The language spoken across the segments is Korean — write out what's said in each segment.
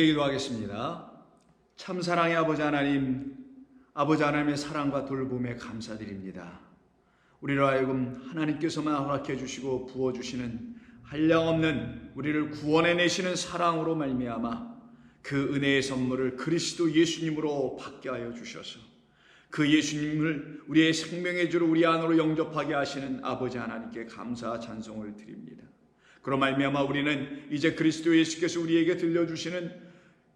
함께 기도하겠습니다. 참 사랑의 아버지 하나님, 아버지 하나님의 사랑과 돌봄에 감사드립니다. 우리로 하여금 하나님께서만 허락해 주시고 부어주시는 한량없는 우리를 구원해내시는 사랑으로 말미암아 그 은혜의 선물을 그리스도 예수님으로 받게 하여 주셔서 그 예수님을 우리의 생명의 주로 우리 안으로 영접하게 하시는 아버지 하나님께 감사 찬송을 드립니다. 그로 말미암아 우리는 이제 그리스도 예수께서 우리에게 들려주시는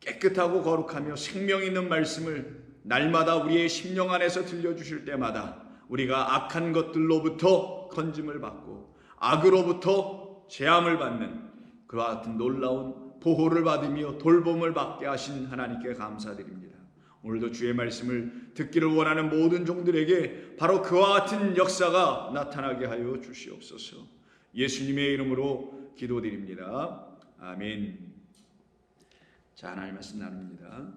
깨끗하고 거룩하며 생명 있는 말씀을 날마다 우리의 심령 안에서 들려주실 때마다 우리가 악한 것들로부터 건짐을 받고 악으로부터 제함을 받는 그와 같은 놀라운 보호를 받으며 돌봄을 받게 하신 하나님께 감사드립니다. 오늘도 주의 말씀을 듣기를 원하는 모든 종들에게 바로 그와 같은 역사가 나타나게 하여 주시옵소서. 예수님의 이름으로 기도드립니다. 아멘. 자, 하나님 말씀 나눕니다.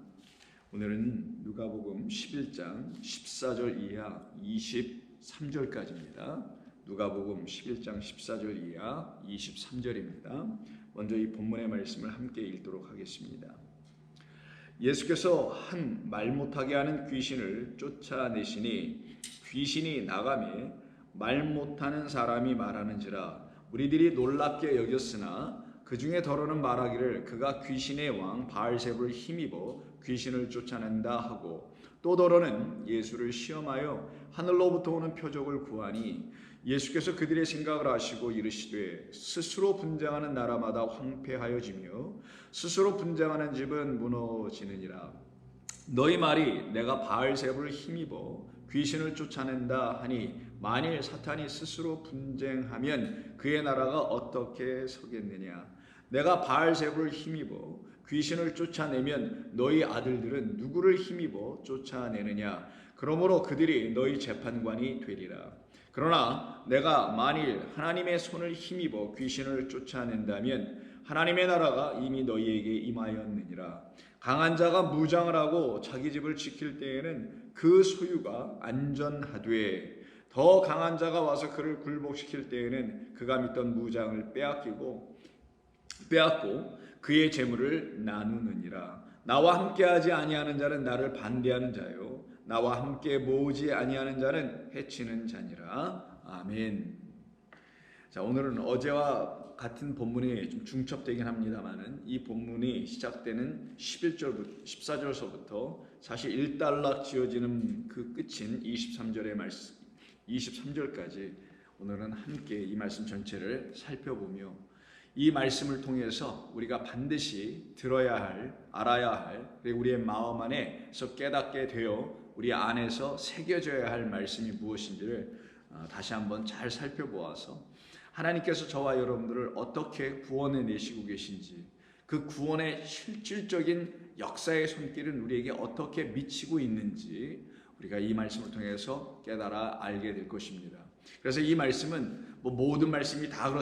오늘은 누가복음 11장 14절 이하 23절까지입니다. 누가복음 11장 14절 이하 23절입니다. 먼저 이 본문의 말씀을 함께 읽도록 하겠습니다. 예수께서 한 말 못하게 하는 귀신을 쫓아내시니 귀신이 나가매 말 못하는 사람이 말하는지라 우리들이 놀랍게 여겼으나 그 중에 더러는 말하기를 그가 귀신의 왕 바알세불을 힘입어 귀신을 쫓아낸다 하고 또 더러는 예수를 시험하여 하늘로부터 오는 표적을 구하니 예수께서 그들의 생각을 아시고 이르시되 스스로 분쟁하는 나라마다 황폐하여지며 스스로 분쟁하는 집은 무너지느니라. 너희 말이 내가 바알세불을 힘입어 귀신을 쫓아낸다 하니 만일 사탄이 스스로 분쟁하면 그의 나라가 어떻게 서겠느냐. 내가 바알세불을 힘입어 귀신을 쫓아내면 너희 아들들은 누구를 힘입어 쫓아내느냐. 그러므로 그들이 너희 재판관이 되리라. 그러나 내가 만일 하나님의 손을 힘입어 귀신을 쫓아낸다면 하나님의 나라가 이미 너희에게 임하였느니라. 강한 자가 무장을 하고 자기 집을 지킬 때에는 그 소유가 안전하되 더 강한 자가 와서 그를 굴복시킬 때에는 그가 믿던 무장을 빼앗고 그의 재물을 나누느니라. 나와 함께하지 아니하는 자는 나를 반대하는 자요 나와 함께 모으지 아니하는 자는 해치는 자니라. 아멘. 자, 오늘은 어제와 같은 본문이 좀 중첩되긴 합니다만은 이 본문이 시작되는 11절부터 14절서부터 사실 일단락 지어지는 그 끝인 23절의 말씀 23절까지 오늘은 함께 이 말씀 전체를 살펴보며 이 말씀을 통해서 우리가 반드시 들어야 할, 알아야 할, 그리고 우리의 마음 안에서 깨닫게 되어 우리 안에서 새겨져야 할 말씀이 무엇인지를 다시 한번 잘 살펴보아서 하나님께서 저와 여러분들을 어떻게 구원해 내시고 계신지, 그 구원의 실질적인 역사의 손길은 우리에게 어떻게 미치고 있는지 우리가 이 말씀을 통해서 깨달아 알게 될 것입니다. 그래서 이 말씀은 모든 말씀이 다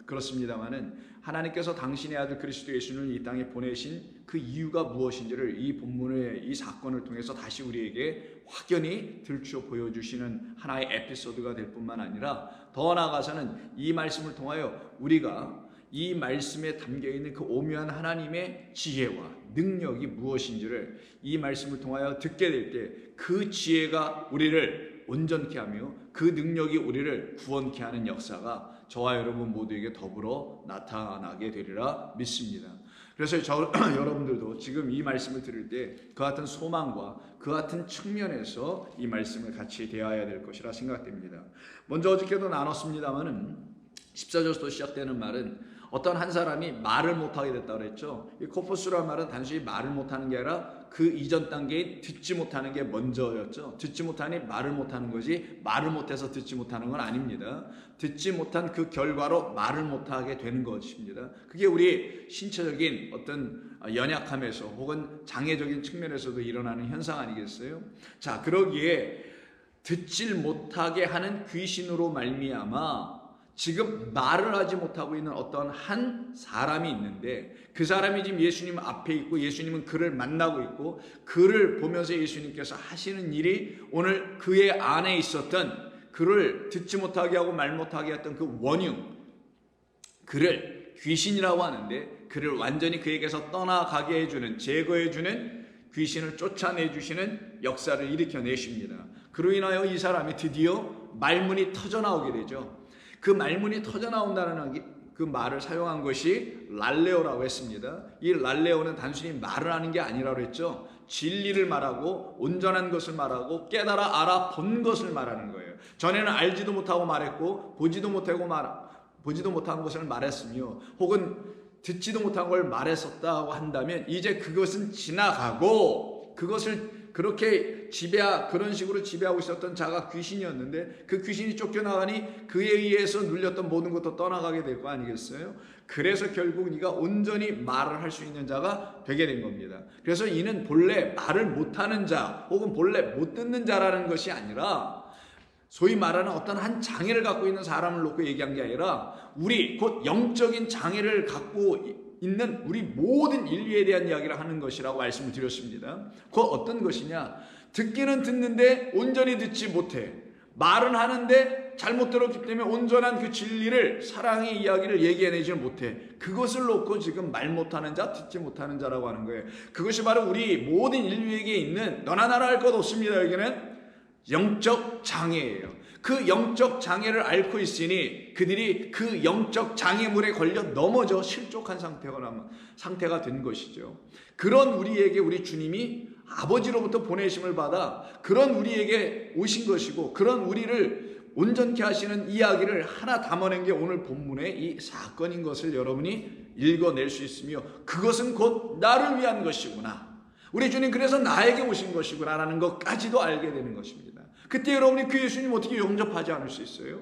그렇습니다만은 하나님께서 당신의 아들 그리스도 예수를 이 땅에 보내신 그 이유가 무엇인지를 이 본문의 이 사건을 통해서 다시 우리에게 확연히 들추어 보여주시는 하나의 에피소드가 될 뿐만 아니라 더 나아가서는 이 말씀을 통하여 우리가 이 말씀에 담겨있는 그 오묘한 하나님의 지혜와 능력이 무엇인지를 이 말씀을 통하여 듣게 될 때 그 지혜가 우리를 온전케 하며 그 능력이 우리를 구원케 하는 역사가 저와 여러분 모두에게 더불어 나타나게 되리라 믿습니다. 그래서 여러분들도 지금 이 말씀을 들을 때 그 같은 소망과 그 같은 측면에서 이 말씀을 같이 대해야 될 것이라 생각됩니다. 먼저 어저께도 나눴습니다만은 14절부터 시작되는 말은 어떤 한 사람이 말을 못하게 됐다고 그랬죠. 이 코포스라는 말은 단순히 말을 못하는 게 아니라 그 이전 단계에 듣지 못하는 게 먼저였죠. 듣지 못하니 말을 못하는 거지 말을 못해서 듣지 못하는 건 아닙니다. 듣지 못한 그 결과로 말을 못하게 되는 것입니다. 그게 우리 신체적인 어떤 연약함에서 혹은 장애적인 측면에서도 일어나는 현상 아니겠어요? 자, 그러기에 듣질 못하게 하는 귀신으로 말미암아 지금 말을 하지 못하고 있는 어떤 한 사람이 있는데 그 사람이 지금 예수님 앞에 있고 예수님은 그를 만나고 있고 그를 보면서 예수님께서 하시는 일이 오늘 그의 안에 있었던 그를 듣지 못하게 하고 말 못하게 했던 그 원흉, 그를 귀신이라고 하는데 그를 완전히 그에게서 떠나가게 해주는, 제거해주는, 귀신을 쫓아내주시는 역사를 일으켜내십니다. 그로 인하여 이 사람이 드디어 말문이 터져나오게 되죠. 그 말문이 터져나온다는 그 말을 사용한 것이 랄레오라고 했습니다. 이 랄레오는 단순히 말을 하는 게 아니라고 했죠. 진리를 말하고 온전한 것을 말하고 깨달아 알아본 것을 말하는 거예요. 전에는 알지도 못하고 말했고 보지도 못한 것을 말했으며 혹은 듣지도 못한 걸 말했었다고 한다면 이제 그것은 지나가고 그것을 그렇게 그런 식으로 지배하고 있었던 자가 귀신이었는데 그 귀신이 쫓겨나가니 그에 의해서 눌렸던 모든 것도 떠나가게 될 거 아니겠어요? 그래서 결국 네가 온전히 말을 할 수 있는 자가 되게 된 겁니다. 그래서 이는 본래 말을 못하는 자 혹은 본래 못 듣는 자라는 것이 아니라 소위 말하는 어떤 한 장애를 갖고 있는 사람을 놓고 얘기한 게 아니라 우리 곧 영적인 장애를 갖고 있는 우리 모든 인류에 대한 이야기를 하는 것이라고 말씀을 드렸습니다. 그 어떤 것이냐? 듣기는 듣는데 온전히 듣지 못해. 말은 하는데 잘못 들었기 때문에 온전한 그 진리를, 사랑의 이야기를 얘기해내지 못해. 그것을 놓고 지금 말 못하는 자, 듣지 못하는 자라고 하는 거예요. 그것이 바로 우리 모든 인류에게 있는 너나 나나 할 것 없습니다. 여기는 영적 장애예요. 그 영적 장애를 앓고 있으니 그들이 그 영적 장애물에 걸려 넘어져 실족한 상태가 된 것이죠. 그런 우리에게 우리 주님이 아버지로부터 보내심을 받아 그런 우리에게 오신 것이고 그런 우리를 온전케 하시는 이야기를 하나 담아낸 게 오늘 본문의 이 사건인 것을 여러분이 읽어낼 수 있으며 그것은 곧 나를 위한 것이구나. 우리 주님 그래서 나에게 오신 것이구나 라는 것까지도 알게 되는 것입니다. 그때 여러분이 그 예수님 어떻게 영접하지 않을 수 있어요?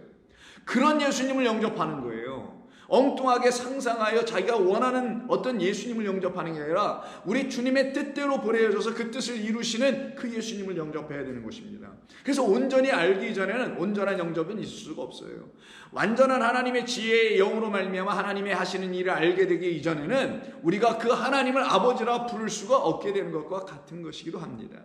그런 예수님을 영접하는 거예요. 엉뚱하게 상상하여 자기가 원하는 어떤 예수님을 영접하는 게 아니라 우리 주님의 뜻대로 보내어져서 그 뜻을 이루시는 그 예수님을 영접해야 되는 것입니다. 그래서 온전히 알기 전에는 온전한 영접은 있을 수가 없어요. 완전한 하나님의 지혜의 영으로 말미암아 하나님의 하시는 일을 알게 되기 이전에는 우리가 그 하나님을 아버지라 부를 수가 없게 되는 것과 같은 것이기도 합니다.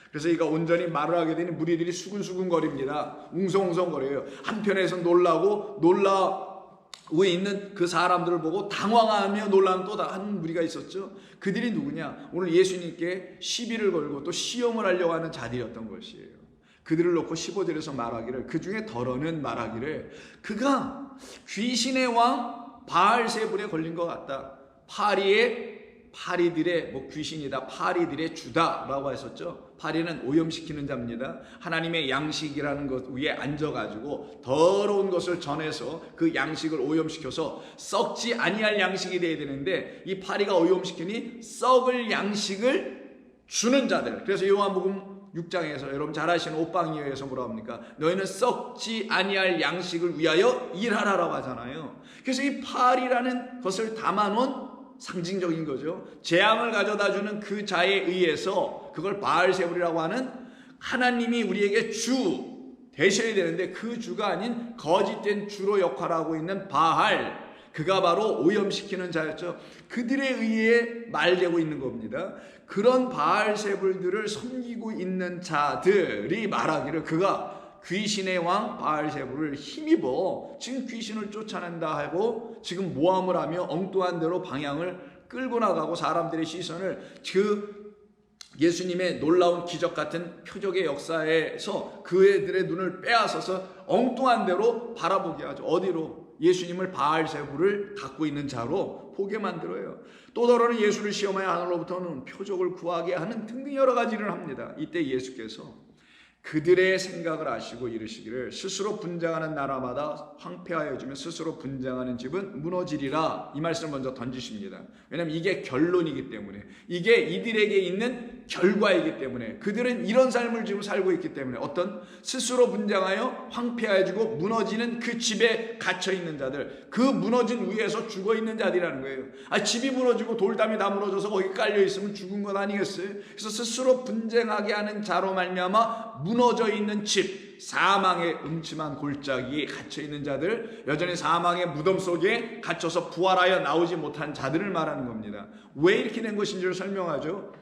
그래서 이가 온전히 말을 하게 되니 무리들이 수근수근거립니다. 웅성웅성거려요. 한편에서 놀라고 놀라고 있는 그 사람들을 보고 당황하며 놀라는 또 다른 무리가 있었죠. 그들이 누구냐? 오늘 예수님께 시비를 걸고 또 시험을 하려고 하는 자들이었던 것이에요. 그들을 놓고 15절에서 말하기를, 그 중에 덜어는 말하기를 그가 귀신의 왕 바알세불에 걸린 것 같다. 파리들의 귀신이다, 파리들의 주다라고 했었죠. 파리는 오염시키는 자입니다. 하나님의 양식이라는 것 위에 앉아가지고 더러운 것을 전해서 그 양식을 오염시켜서 썩지 아니할 양식이 되어야 되는데 이 파리가 오염시키니 썩을 양식을 주는 자들. 그래서 요한복음 6장에서 여러분 잘 아시는 옥방이어에서 뭐라 합니까? 너희는 썩지 아니할 양식을 위하여 일하라라고 하잖아요. 그래서 이 파리라는 것을 담아놓은 상징적인 거죠. 재앙을 가져다주는 그 자에 의해서 그걸 바알세불이라고 하는 하나님이 우리에게 주 되셔야 되는데 그 주가 아닌 거짓된 주로 역할하고 있는 바알, 그가 바로 오염시키는 자였죠. 그들에 의해 말되고 있는 겁니다. 그런 바알세불들을 섬기고 있는 자들이 말하기를 그가 귀신의 왕 바알세불을 힘입어 지금 귀신을 쫓아낸다 하고 지금 모함을 하며 엉뚱한 대로 방향을 끌고 나가고 사람들의 시선을 그 예수님의 놀라운 기적 같은 표적의 역사에서 그들의 눈을 빼앗아서 엉뚱한 대로 바라보게 하죠. 어디로? 예수님을 바알세불을 갖고 있는 자로 보게 만들어요. 또 다른 예수를 시험하여 하늘로부터는 표적을 구하게 하는 등등 여러 가지를 합니다. 이때 예수께서 그들의 생각을 아시고 이르시기를 스스로 분쟁하는 나라마다 황폐하여지며 스스로 분쟁하는 집은 무너지리라. 이 말씀을 먼저 던지십니다. 왜냐하면 이게 결론이기 때문에, 이게 이들에게 있는 결과이기 때문에, 그들은 이런 삶을 지금 살고 있기 때문에 어떤 스스로 분쟁하여 황폐해지고 무너지는 그 집에 갇혀있는 자들, 그 무너진 위에서 죽어있는 자들이라는 거예요. 집이 무너지고 돌담이 다 무너져서 거기 깔려있으면 죽은 것 아니겠어요? 그래서 스스로 분쟁하게 하는 자로 말미암아 무너져 있는 집, 사망의 음침한 골짜기에 갇혀있는 자들, 여전히 사망의 무덤 속에 갇혀서 부활하여 나오지 못한 자들을 말하는 겁니다. 왜 이렇게 된 것인지를 설명하죠.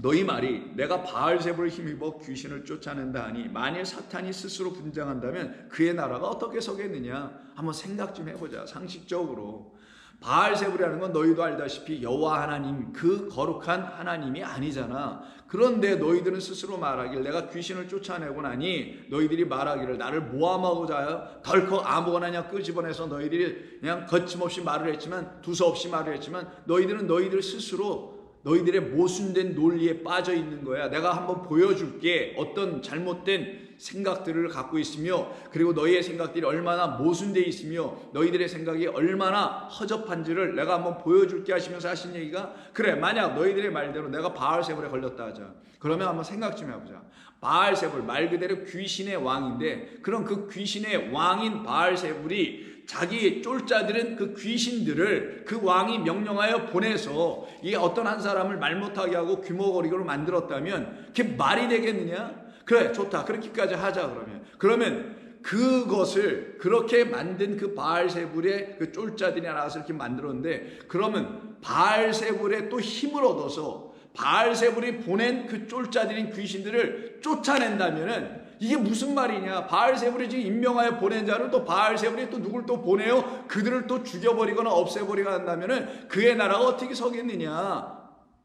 너희 말이 내가 바알세불을 힘입어 귀신을 쫓아낸다 하니 만일 사탄이 스스로 분장한다면 그의 나라가 어떻게 서겠느냐. 한번 생각 좀 해보자. 상식적으로 바알세불이라는 건 너희도 알다시피 여호와 하나님, 그 거룩한 하나님이 아니잖아. 그런데 너희들은 스스로 말하길 내가 귀신을 쫓아내고 나니 너희들이 말하기를 나를 모함하고자 하여 덜컥 아무거나 그냥 끄집어내서 너희들이 그냥 거침없이 말을 했지만, 두서없이 말을 했지만 너희들은 너희들 스스로 너희들의 모순된 논리에 빠져 있는 거야. 내가 한번 보여줄게. 어떤 잘못된 생각들을 갖고 있으며, 그리고 너희의 생각들이 얼마나 모순되어 있으며 너희들의 생각이 얼마나 허접한지를 내가 한번 보여줄게 하시면서 하신 얘기가, 그래 만약 너희들의 말대로 내가 바알세불에 걸렸다 하자. 그러면 한번 생각 좀 해보자. 바알세불 말 그대로 귀신의 왕인데, 그럼 그 귀신의 왕인 바알세불이 자기 쫄자들은 그 귀신들을 그 왕이 명령하여 보내서 이 어떤 한 사람을 말 못하게 하고 귀머거리로 만들었다면 그게 말이 되겠느냐? 그래 좋다, 그렇게까지 하자. 그러면 그것을 그렇게 만든 그 바알세불의 그 쫄자들이 나와서 이렇게 만들었는데, 그러면 바알세불의 또 힘을 얻어서 바알세불이 보낸 그 쫄자들인 귀신들을 쫓아낸다면은 이게 무슨 말이냐? 바알세불이 지금 임명하여 보낸 자를 또 바알세불이 또 누굴 또 보내요? 그들을 또 죽여버리거나 없애버리거나 한다면은 그의 나라가 어떻게 서겠느냐?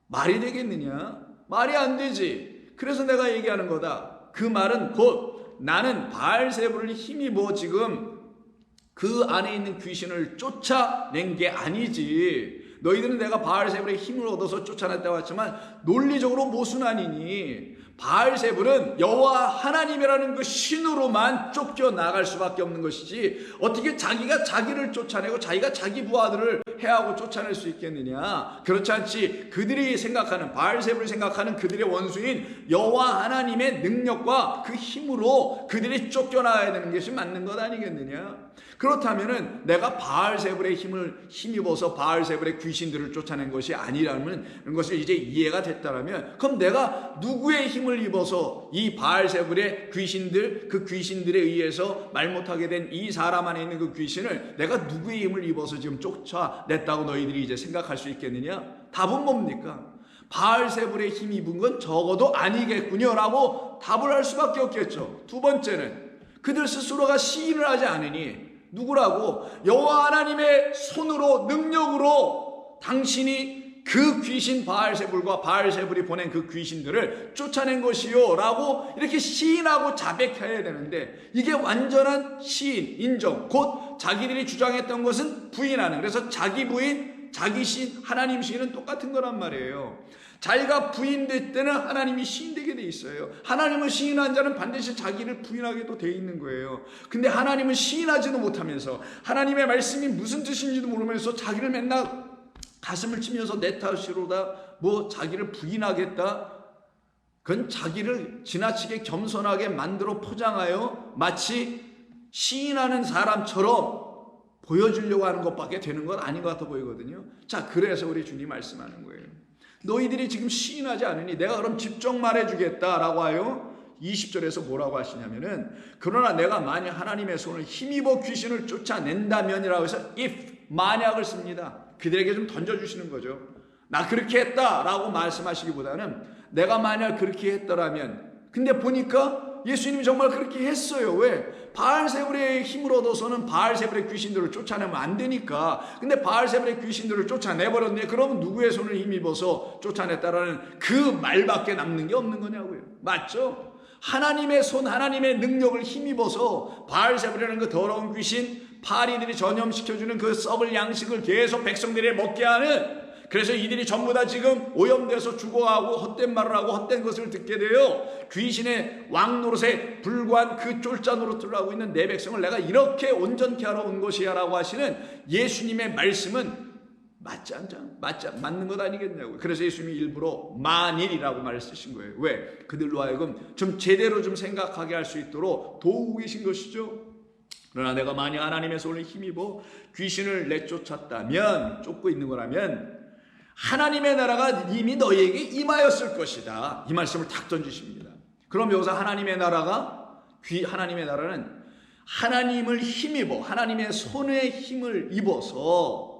말이 되겠느냐? 말이 안 되지. 그래서 내가 얘기하는 거다. 그 말은 곧 나는 바알세불을 힘입어 지금 그 안에 있는 귀신을 쫓아낸 게 아니지. 너희들은 내가 바알세불의 힘을 얻어서 쫓아냈다고 했지만 논리적으로 모순아니니. 바알세불은 여호와 하나님이라는 그 신으로만 쫓겨나갈 수밖에 없는 것이지, 어떻게 자기가 자기를 쫓아내고 자기가 자기 부하들을 해하고 쫓아낼 수 있겠느냐? 그렇지 않지. 그들이 생각하는, 바알세불이 생각하는 그들의 원수인 여호와 하나님의 능력과 그 힘으로 그들이 쫓겨나야 되는 것이 맞는 것 아니겠느냐? 그렇다면은 내가 바알세불의 힘을 힘입어서 바알세불의 귀신들을 쫓아낸 것이 아니라는 것을 이제 이해가 됐다라면, 그럼 내가 누구의 힘을 입어서 이 바알세불의 귀신들, 그 귀신들에 의해서 말 못하게 된 이 사람 안에 있는 그 귀신을 내가 누구의 힘을 입어서 지금 쫓아냈다고 너희들이 이제 생각할 수 있겠느냐? 답은 뭡니까? 바알세불의 힘 입은 건 적어도 아니겠군요 라고 답을 할 수밖에 없겠죠. 두 번째는 그들 스스로가 시인을 하지 않으니, 누구라고? 여호와 하나님의 손으로, 능력으로 당신이 그 귀신 바알세불과 바알세불이 보낸 그 귀신들을 쫓아낸 것이요 라고 이렇게 시인하고 자백해야 되는데, 이게 완전한 시인, 인정, 곧 자기들이 주장했던 것은 부인하는, 그래서 자기 부인, 자기 시인, 하나님 시인은 똑같은 거란 말이에요. 자기가 부인될 때는 하나님이 시인되게 돼 있어요. 하나님을 시인한 자는 반드시 자기를 부인하게도 돼 있는 거예요. 근데 하나님은 시인하지도 못하면서 하나님의 말씀이 무슨 뜻인지도 모르면서 자기를 맨날 가슴을 치면서 내 탓이로다, 뭐 자기를 부인하겠다, 그건 자기를 지나치게 겸손하게 만들어 포장하여 마치 시인하는 사람처럼 보여주려고 하는 것밖에 되는 건 아닌 것 같아 보이거든요. 자, 그래서 우리 주님 말씀하는 거예요. 너희들이 지금 시인하지 않으니 내가 그럼 직접 말해주겠다라고 하여 20절에서 뭐라고 하시냐면은, 그러나 내가 만약 하나님의 손을 힘입어 귀신을 쫓아낸다면이라고 해서 if, 만약을 씁니다. 그들에게 좀 던져주시는 거죠. 나 그렇게 했다라고 말씀하시기보다는 내가 만약 그렇게 했더라면. 근데 보니까 예수님이 정말 그렇게 했어요. 왜? 바알세불의 힘을 얻어서는 바알세불의 귀신들을 쫓아내면 안 되니까. 근데 바알세불의 귀신들을 쫓아내버렸네. 그러면 누구의 손을 힘입어서 쫓아냈다라는 그 말밖에 남는 게 없는 거냐고요. 맞죠? 하나님의 손, 하나님의 능력을 힘입어서 바알세불이라는 그 더러운 귀신, 파리들이 전염시켜주는 그 썩을 양식을 계속 백성들이 먹게 하는, 그래서 이들이 전부 다 지금 오염돼서 죽어가고 헛된 말을 하고 헛된 것을 듣게 돼요. 귀신의 왕 노릇에 불과한 그 쫄자 노릇을 하고 있는 내 백성을 내가 이렇게 온전케 하러 온 것이야 라고 하시는 예수님의 말씀은 맞는 것 아니겠냐고요. 그래서 예수님이 일부러 만일이라고 말을 쓰신 거예요. 왜? 그들로 하여금 좀 제대로 좀 생각하게 할 수 있도록 도우고 계신 것이죠. 그러나 내가 만약 하나님의 손을 힘입어 귀신을 내쫓았다면, 쫓고 있는 거라면 하나님의 나라가 이미 너희에게 임하였을 것이다. 이 말씀을 탁 던지십니다. 그럼 여기서 하나님의 나라는 하나님을 힘입어, 하나님의 손에 힘을 입어서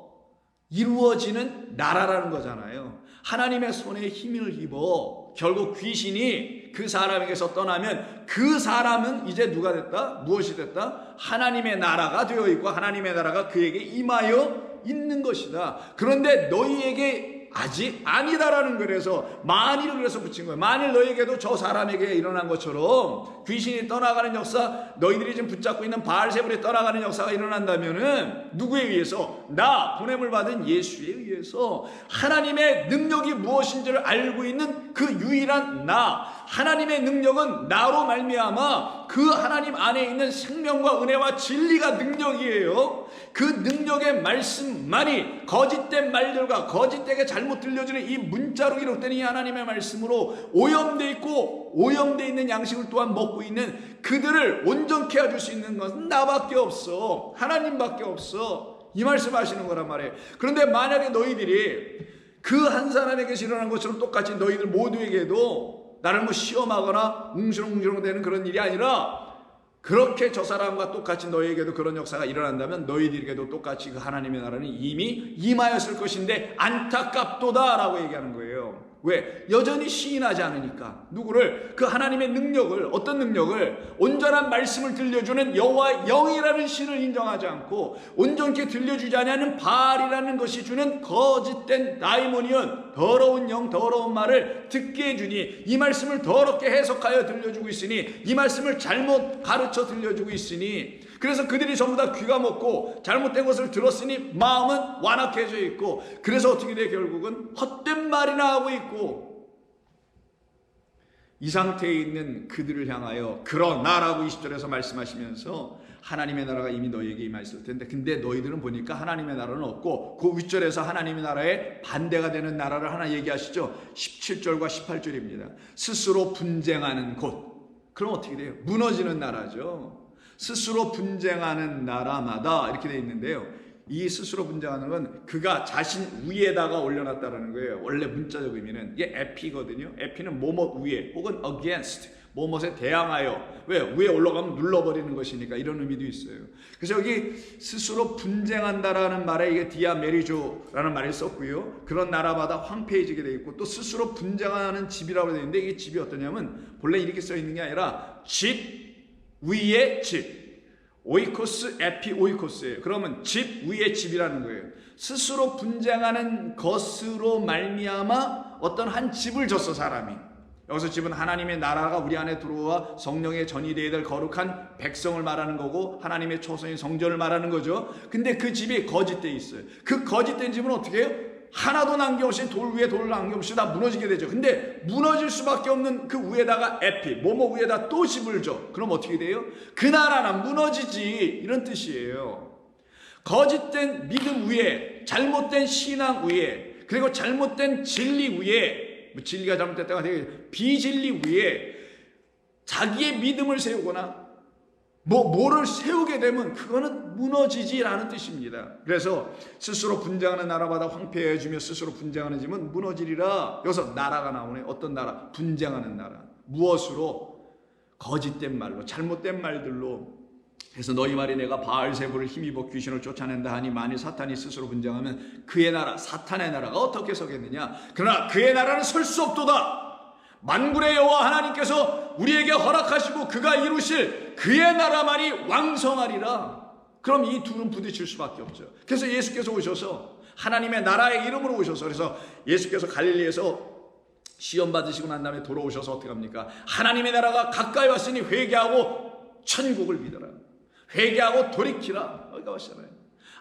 이루어지는 나라라는 거잖아요. 하나님의 손에 힘을 입어 결국 귀신이 그 사람에게서 떠나면 그 사람은 이제 누가 됐다? 무엇이 됐다? 하나님의 나라가 되어 있고 하나님의 나라가 그에게 임하여 있는 것이다. 그런데 너희에게 아직 아니다라는 거라서 만일을 그래서 붙인 거예요. 만일 너희에게도 저 사람에게 일어난 것처럼 귀신이 떠나가는 역사, 너희들이 지금 붙잡고 있는 바알세불이 떠나가는 역사가 일어난다면은 누구에 의해서? 나 보냄을 받은 예수에 의해서 하나님의 능력이 무엇인지를 알고 있는 그 유일한 나, 하나님의 능력은 나로 말미암아 그 하나님 안에 있는 생명과 은혜와 진리가 능력이에요. 그 능력의 말씀만이 거짓된 말들과 거짓되게 잘못 들려지는 이 문자로 기록된 이 하나님의 말씀으로 오염되어 있고 오염되어 있는 양식을 또한 먹고 있는 그들을 온전케 해줄 수 있는 것은 나밖에 없어. 하나님밖에 없어. 이 말씀 하시는 거란 말이에요. 그런데 만약에 너희들이 그 한 사람에게 일어난 것처럼 똑같이 너희들 모두에게도 나를 뭐 시험하거나 웅시렁웅시렁 되는 그런 일이 아니라 그렇게 저 사람과 똑같이 너희에게도 그런 역사가 일어난다면 너희들에게도 똑같이 그 하나님의 나라는 이미 임하였을 것인데 안타깝도다 라고 얘기하는 거예요. 왜? 여전히 시인하지 않으니까. 누구를? 그 하나님의 능력을, 어떤 능력을? 온전한 말씀을 들려주는 여호와 영이라는 신을 인정하지 않고 온전케 들려주지 않는 바알이라는 것이 주는 거짓된 다이모니언, 더러운 영, 더러운 말을 듣게 해주니 이 말씀을 더럽게 해석하여 들려주고 있으니 이 말씀을 잘못 가르쳐 들려주고 있으니 그래서 그들이 전부 다 귀가 먹고 잘못된 것을 들었으니 마음은 완악해져 있고 그래서 어떻게 돼? 결국은 헛된 말이나 하고 있고 이 상태에 있는 그들을 향하여 그러나라고 20절에서 말씀하시면서 하나님의 나라가 이미 너희에게 임하였을 텐데 근데 너희들은 보니까 하나님의 나라는 없고 그 윗절에서 하나님의 나라에 반대가 되는 나라를 하나 얘기하시죠. 17절과 18절입니다. 스스로 분쟁하는 곳. 그럼 어떻게 돼요? 무너지는 나라죠. 스스로 분쟁하는 나라마다 이렇게 되어 있는데요. 이 스스로 분쟁하는 건 그가 자신 위에다가 올려놨다는 거예요. 원래 문자적 의미는 이게 에피거든요. 에피는 뭐뭐 위에 혹은 against 뭐뭐에 대항하여 왜? 위에 올라가면 눌러버리는 것이니까 이런 의미도 있어요. 그래서 여기 스스로 분쟁한다라는 말에 이게 디아메리조라는 말을 썼고요. 그런 나라마다 황폐해지게 되어 있고 또 스스로 분쟁하는 집이라고 되어 있는데 이게 집이 어떠냐면 본래 이렇게 써 있는 게 아니라 집 위에 집, 오이코스 에피 오이코스예요. 그러면 집 위에 집이라는 거예요. 스스로 분쟁하는 것으로 말미암아 어떤 한 집을 졌어 사람이. 여기서 집은 하나님의 나라가 우리 안에 들어와 성령의 전이되어야 될 거룩한 백성을 말하는 거고 하나님의 초성인 성전을 말하는 거죠. 근데 그 집이 거짓되어 있어요. 그 거짓된 집은 어떻게 해요? 하나도 남김없이 돌 위에 돌 남김없이 다 무너지게 되죠. 근데 무너질 수밖에 없는 그 위에다가 에피, 뭐뭐 위에다 또 집을 줘. 그럼 어떻게 돼요? 그 나라는 무너지지. 이런 뜻이에요. 거짓된 믿음 위에, 잘못된 신앙 위에, 그리고 잘못된 진리 위에, 뭐 진리가 잘못됐다가 되게 비진리 위에 자기의 믿음을 세우거나 뭐를 세우게 되면 그거는 무너지지라는 뜻입니다. 그래서 스스로 분쟁하는 나라마다 황폐해지며 스스로 분쟁하는 집은 무너지리라. 여기서 나라가 나오네. 어떤 나라? 분쟁하는 나라. 무엇으로? 거짓된 말로, 잘못된 말들로. 그래서 너희 말이 내가 바알세불을 힘입어 귀신을 쫓아낸다 하니 만일 사탄이 스스로 분쟁하면 그의 나라, 사탄의 나라가 어떻게 서겠느냐? 그러나 그의 나라는 설 수 없도다. 만군의 여호와 하나님께서 우리에게 허락하시고 그가 이루실 그의 나라만이 왕성하리라. 그럼 이 둘은 부딪힐 수밖에 없죠. 그래서 예수께서 오셔서 하나님의 나라의 이름으로 오셔서 그래서 예수께서 갈릴리에서 시험 받으시고 난 다음에 돌아오셔서 어떻게 합니까? 하나님의 나라가 가까이 왔으니 회개하고 천국을 믿어라. 회개하고 돌이키라. 여기가 왔잖아요.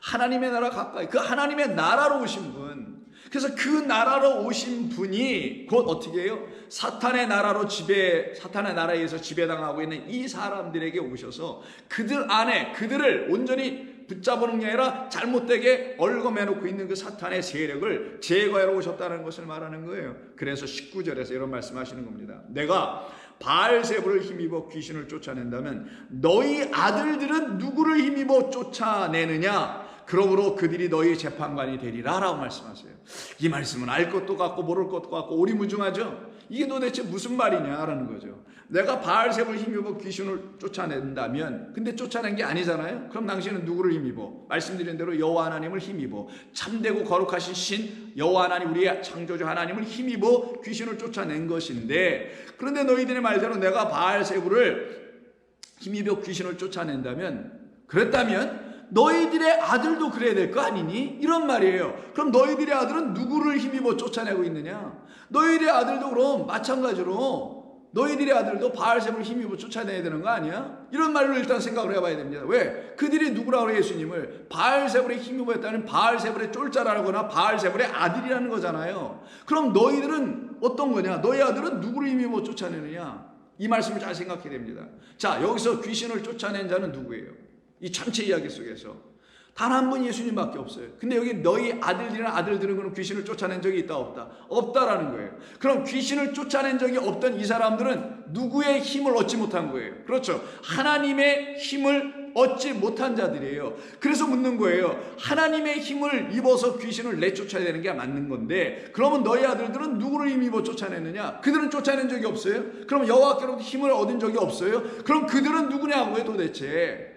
하나님의 나라 가까이. 그 하나님의 나라로 오신 분. 그래서 그 나라로 오신 분이 곧 어떻게 해요? 사탄의 나라에 의해서 지배당하고 있는 이 사람들에게 오셔서 그들 안에 그들을 온전히 붙잡는 게 아니라 잘못되게 얽어매놓고 있는 그 사탄의 세력을 제거하러 오셨다는 것을 말하는 거예요. 그래서 19절에서 이런 말씀하시는 겁니다. 내가 바알세불을 힘입어 귀신을 쫓아낸다면 너희 아들들은 누구를 힘입어 쫓아내느냐? 그러므로 그들이 너희 재판관이 되리라 라고 말씀하세요. 이 말씀은 알 것도 같고 모를 것도 같고 오리무중하죠. 이게 도대체 무슨 말이냐라는 거죠. 내가 바알세불 힘입어 귀신을 쫓아낸다면, 근데 쫓아낸 게 아니잖아요. 그럼 당신은 누구를 힘입어? 말씀드린 대로 여호와 하나님을 힘입어, 참되고 거룩하신 신 여호와 하나님, 우리의 창조주 하나님을 힘입어 귀신을 쫓아낸 것인데, 그런데 너희들의 말대로 내가 바알세불을 힘입어 귀신을 쫓아낸다면, 그랬다면 너희들의 아들도 그래야 될 거 아니니? 이런 말이에요. 그럼 너희들의 아들은 누구를 힘입어 쫓아내고 있느냐? 너희들의 아들도 그럼 마찬가지로 너희들의 아들도 바알세불을 힘입어 쫓아내야 되는 거 아니야? 이런 말로 일단 생각을 해봐야 됩니다. 왜? 그들이 누구라고 그래요? 예수님을 바알세불에 힘입어 했다는 바알세불의 쫄자라거나 바알세불의 아들이라는 거잖아요. 그럼 너희들은 어떤 거냐? 너희 아들은 누구를 힘입어 쫓아내느냐? 이 말씀을 잘 생각해야 됩니다. 자, 여기서 귀신을 쫓아낸 자는 누구예요? 이 전체 이야기 속에서 단 한 분 예수님밖에 없어요. 근데 여기 너희 아들이나 아들들은 그럼 귀신을 쫓아낸 적이 있다 없다? 없다라는 거예요. 그럼 귀신을 쫓아낸 적이 없던 이 사람들은 누구의 힘을 얻지 못한 거예요? 그렇죠. 하나님의 힘을 얻지 못한 자들이에요. 그래서 묻는 거예요. 하나님의 힘을 입어서 귀신을 내쫓아야 되는 게 맞는 건데, 그러면 너희 아들들은 누구를 힘입어 쫓아냈느냐? 그들은 쫓아낸 적이 없어요? 그럼 여호와께로부터 힘을 얻은 적이 없어요? 그럼 그들은 누구냐고요 도대체?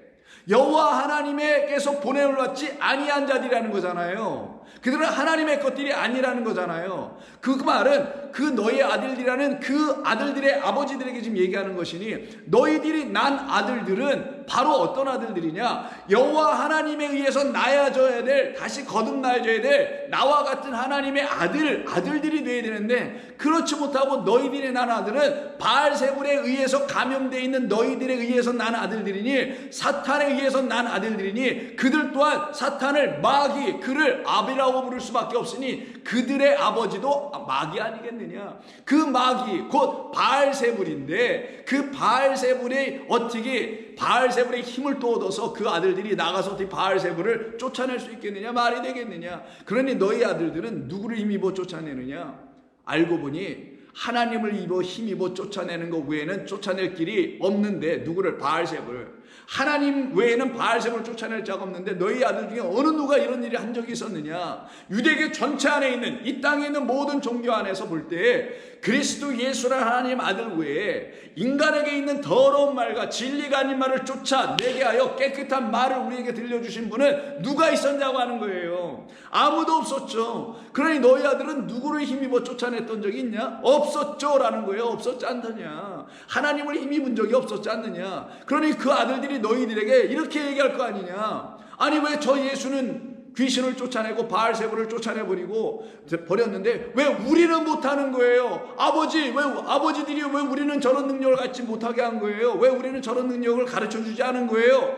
여호와 하나님께서 보냄을 받지 아니한 자들이라는 거잖아요. 그들은 하나님의 것들이 아니라는 거잖아요. 그 말은 그 너희 아들이라는 그 아들들의 아버지들에게 지금 얘기하는 것이니, 너희들이 난 아들들은 바로 어떤 아들들이냐? 여호와 하나님에 의해서 낳아져야 될, 다시 거듭나줘야 될 나와 같은 하나님의 아들들이 돼야 되는데, 그렇지 못하고 너희들이 난 아들은 바알세불에 의해서 감염되어 있는 너희들에 의해서 난 아들들이니, 사탄에 의해서 난 아들들이니, 그들 또한 사탄을 마귀, 그를 아비라고 부를 수밖에 없으니 그들의 아버지도 마귀 아니겠느냐? 그 마귀 곧 바알세불인데, 그 바알세불이 어떻게 바알세불의 힘을 또 얻어서 그 아들들이 나가서 어떻게 바알세불을 쫓아낼 수 있겠느냐? 말이 되겠느냐? 그러니 너희 아들들은 누구를 힘입어 쫓아내느냐? 알고 보니 하나님을 힘입어 쫓아내는 것 외에는 쫓아낼 길이 없는데, 누구를? 바알세불을. 하나님 외에는 바알세불을 쫓아낼 자가 없는데 너희 아들 중에 어느 누가 이런 일을 한 적이 있었느냐? 유대교 전체 안에 있는, 이 땅에 있는 모든 종교 안에서 볼 때 그리스도 예수라는 하나님 아들 외에 인간에게 있는 더러운 말과 진리가 아닌 말을 쫓아내게 하여 깨끗한 말을 우리에게 들려주신 분은 누가 있었냐고 하는 거예요. 아무도 없었죠. 그러니 너희 아들은 누구를 힘입어 쫓아냈던 적이 있냐? 없었죠 라는 거예요. 없었지 않느냐? 하나님을 힘입은 적이 없었지 않느냐? 그러니 그 아들들이 너희들에게 이렇게 얘기할 거 아니냐? 아니 왜 저 예수는 귀신을 쫓아내고 바알세불을 쫓아내버리고 버렸는데 왜 우리는 못하는 거예요? 아버지들이 왜 우리는 저런 능력을 갖지 못하게 한 거예요? 왜 우리는 저런 능력을 가르쳐주지 않은 거예요?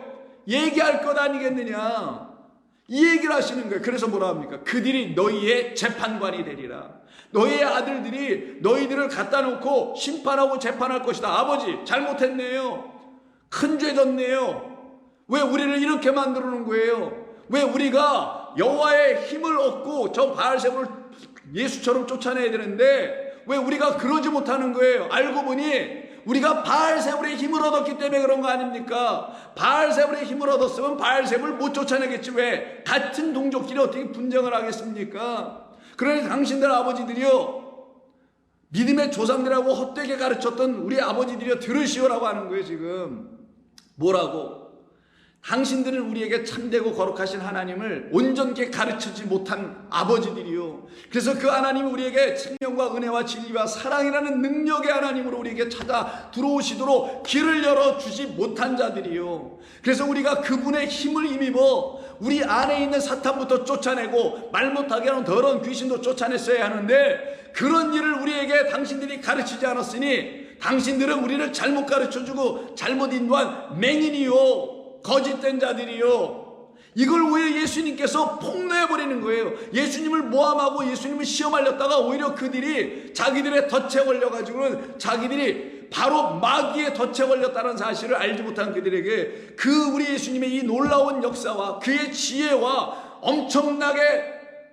얘기할 것 아니겠느냐? 이 얘기를 하시는 거예요. 그래서 뭐라 합니까? 그들이 너희의 재판관이 되리라. 너희의 아들들이 너희들을 갖다 놓고 심판하고 재판할 것이다. 아버지 잘못했네요. 큰 죄 졌네요. 왜 우리를 이렇게 만들어 놓은 거예요? 왜 우리가 여호와의 힘을 얻고 저 바알세불을 예수처럼 쫓아내야 되는데 왜 우리가 그러지 못하는 거예요? 알고 보니 우리가 바알세불의 힘을 얻었기 때문에 그런 거 아닙니까? 바알세불의 힘을 얻었으면 바알세불을 못 쫓아내겠지. 왜? 같은 동족끼리 어떻게 분쟁을 하겠습니까? 그러니 당신들 아버지들이요, 믿음의 조상들하고 헛되게 가르쳤던 우리 아버지들이요, 들으시오라고 하는 거예요. 지금 뭐라고? 당신들은 우리에게 참되고 거룩하신 하나님을 온전케 가르치지 못한 아버지들이요, 그래서 그 하나님이 우리에게 생명과 은혜와 진리와 사랑이라는 능력의 하나님으로 우리에게 찾아 들어오시도록 길을 열어주지 못한 자들이요, 그래서 우리가 그분의 힘을 힘입어 우리 안에 있는 사탄부터 쫓아내고 말 못하게 하는 더러운 귀신도 쫓아냈어야 하는데, 그런 일을 우리에게 당신들이 가르치지 않았으니 당신들은 우리를 잘못 가르쳐주고 잘못 인도한 맹인이요, 거짓된 자들이요, 이걸 오히려 예수님께서 폭로해버리는 거예요. 예수님을 모함하고 예수님을 시험하려다가 오히려 그들이 자기들의 덫에 걸려가지고는 자기들이 바로 마귀의 덫에 걸렸다는 사실을 알지 못한 그들에게 그 우리 예수님의 이 놀라운 역사와 그의 지혜와 엄청나게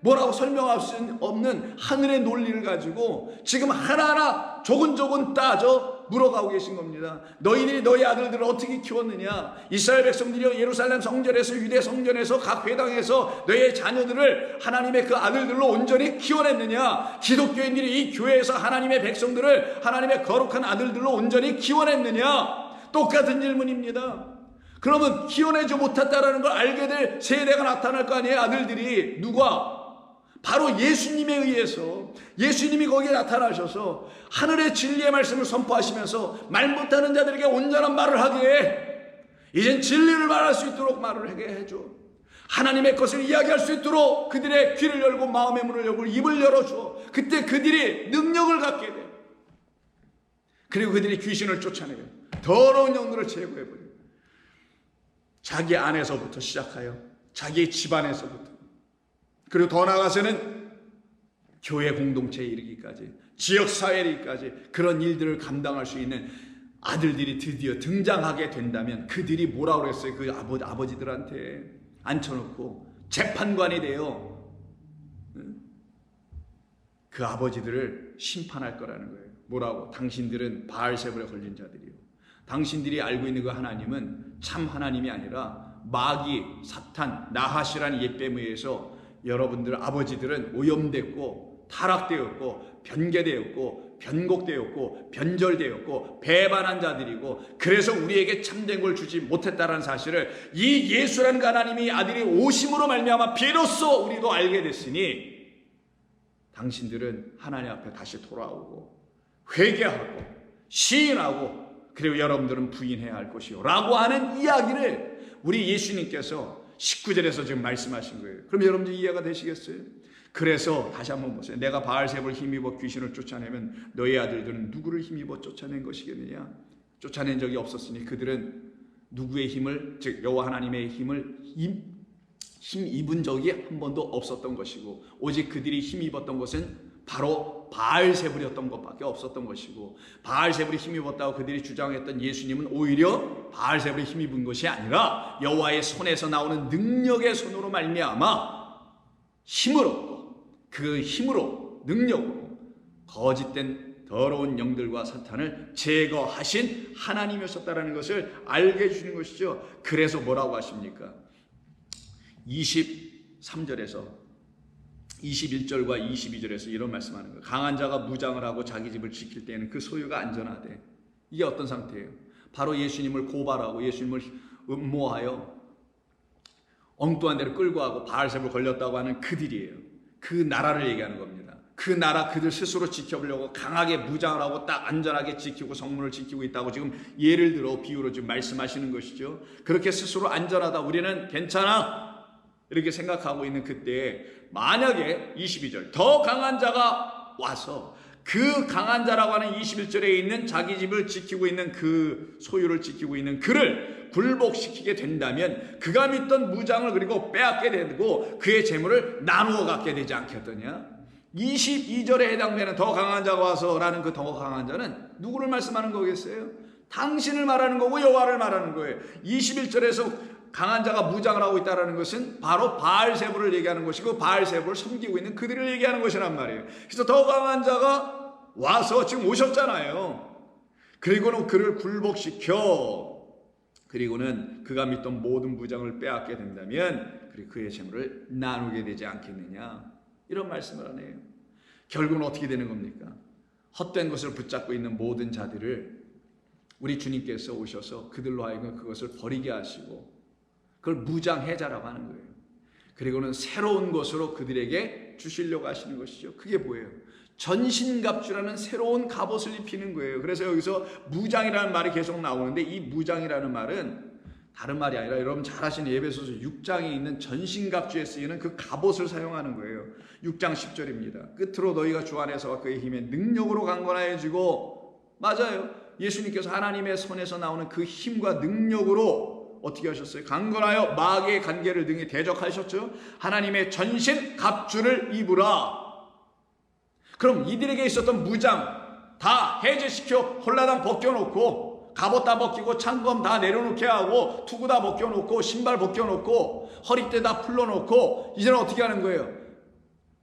뭐라고 설명할 수 없는 하늘의 논리를 가지고 지금 하나하나 조근조근 따져 물어가고 계신 겁니다. 너희들이 너희 아들들을 어떻게 키웠느냐? 이스라엘 백성들이 예루살렘 성전에서, 유대 성전에서, 각 회당에서 너희의 자녀들을 하나님의 그 아들들로 온전히 키워냈느냐? 기독교인들이 이 교회에서 하나님의 백성들을 하나님의 거룩한 아들들로 온전히 키워냈느냐? 똑같은 질문입니다. 그러면 키워내지 못했다라는 걸 알게 될 세대가 나타날 거 아니에요? 아들들이. 누가? 바로 예수님에 의해서, 예수님이 거기에 나타나셔서 하늘의 진리의 말씀을 선포하시면서 말 못하는 자들에게 온전한 말을 하게 해. 이젠 진리를 말할 수 있도록 말을 하게 해줘. 하나님의 것을 이야기할 수 있도록 그들의 귀를 열고 마음의 문을 열고 입을 열어줘. 그때 그들이 능력을 갖게 돼. 그리고 그들이 귀신을 쫓아내요. 더러운 영들을 제거해버려요. 자기 안에서부터 시작하여 자기 집안에서부터, 그리고 더 나아가서는 교회 공동체에 이르기까지, 지역사회에 이르기까지 그런 일들을 감당할 수 있는 아들들이 드디어 등장하게 된다면 그들이 뭐라고 그랬어요? 그 아버지들한테 앉혀놓고 재판관이 되어 그 아버지들을 심판할 거라는 거예요. 뭐라고? 당신들은 바알세불에 걸린 자들이요. 당신들이 알고 있는 그 하나님은 참 하나님이 아니라 마귀, 사탄, 나하시라는 옛뱀에 의해서 여러분들 아버지들은 오염됐고 타락되었고 변개되었고 변곡되었고 변절되었고 배반한 자들이고, 그래서 우리에게 참된 걸 주지 못했다는 사실을 이 예수라는 하나님이 아들이 오심으로 말미암아 비로소 우리도 알게 됐으니 당신들은 하나님 앞에 다시 돌아오고 회개하고 시인하고, 그리고 여러분들은 부인해야 할 것이요 라고 하는 이야기를 우리 예수님께서 19절에서 지금 말씀하신 거예요. 그럼 여러분들 이해가 되시겠어요? 그래서 다시 한번 보세요. 내가 바알세불 힘입어 귀신을 쫓아내면 너희 아들들은 누구를 힘입어 쫓아낸 것이겠느냐? 쫓아낸 적이 없었으니 그들은 누구의 힘을, 즉 여호와 하나님의 힘을 힘입은 적이 한 번도 없었던 것이고, 오직 그들이 힘입었던 것은 바로 바알세불이었던 것밖에 없었던 것이고, 바알세불이 힘입었다고 그들이 주장했던 예수님은 오히려 바알세불이 힘입은 것이 아니라 여호와의 손에서 나오는 능력의 손으로 말미암아 힘을 얻고 그 힘으로 능력으로 거짓된 더러운 영들과 사탄을 제거하신 하나님이셨다는 것을 알게 해주시는 것이죠. 그래서 뭐라고 하십니까? 23절에서 21절과 22절에서 이런 말씀하는 거예요. 강한 자가 무장을 하고 자기 집을 지킬 때에는 그 소유가 안전하대. 이게 어떤 상태예요? 바로 예수님을 고발하고 예수님을 음모하여 엉뚱한 데로 끌고 가고 바알세불 걸렸다고 하는 그들이에요. 그 나라를 얘기하는 겁니다. 그 나라 그들 스스로 지켜보려고 강하게 무장을 하고 딱 안전하게 지키고 성문을 지키고 있다고 지금 예를 들어 비유로 지금 말씀하시는 것이죠. 그렇게 스스로 안전하다, 우리는 괜찮아, 이렇게 생각하고 있는 그때에 만약에 22절 더 강한 자가 와서 그 강한 자라고 하는 21절에 있는 자기 집을 지키고 있는 그 소유를 지키고 있는 그를 굴복시키게 된다면 그가 믿던 무장을 그리고 빼앗게 되고 그의 재물을 나누어 갖게 되지 않겠더냐? 22절에 해당되는 더 강한 자가 와서 라는 그 더 강한 자는 누구를 말씀하는 거겠어요? 당신을 말하는 거고 여호와를 말하는 거예요. 21절에서 강한 자가 무장을 하고 있다는 것은 바로 바알세불을 얘기하는 것이고 바알세불을 섬기고 있는 그들을 얘기하는 것이란 말이에요. 그래서 더 강한 자가 와서 지금 오셨잖아요. 그리고는 그를 굴복시켜, 그리고는 그가 믿던 모든 무장을 빼앗게 된다면 그리고 그의 재물을 나누게 되지 않겠느냐, 이런 말씀을 하네요. 결국은 어떻게 되는 겁니까? 헛된 것을 붙잡고 있는 모든 자들을 우리 주님께서 오셔서 그들로 하여금 그것을 버리게 하시고 그걸 무장해자라고 하는 거예요. 그리고는 새로운 것으로 그들에게 주시려고 하시는 것이죠. 그게 뭐예요? 전신갑주라는 새로운 갑옷을 입히는 거예요. 그래서 여기서 무장이라는 말이 계속 나오는데 이 무장이라는 말은 다른 말이 아니라 여러분 잘 아시는 에베소서 6장에 있는 전신갑주에 쓰이는 그 갑옷을 사용하는 거예요. 6장 10절입니다. 끝으로 너희가 주 안에서와 그의 힘에 능력으로 강건하여지고, 맞아요. 예수님께서 하나님의 손에서 나오는 그 힘과 능력으로 어떻게 하셨어요? 강건하여 마귀의 관계를 등에 대적하셨죠. 하나님의 전신 갑주를 입으라. 그럼 이들에게 있었던 무장 다 해제시켜 홀라당 벗겨놓고 갑옷 다 벗기고 창검 다 내려놓게 하고 투구 다 벗겨놓고 신발 벗겨놓고 허리띠 다 풀러놓고 이제는 어떻게 하는 거예요?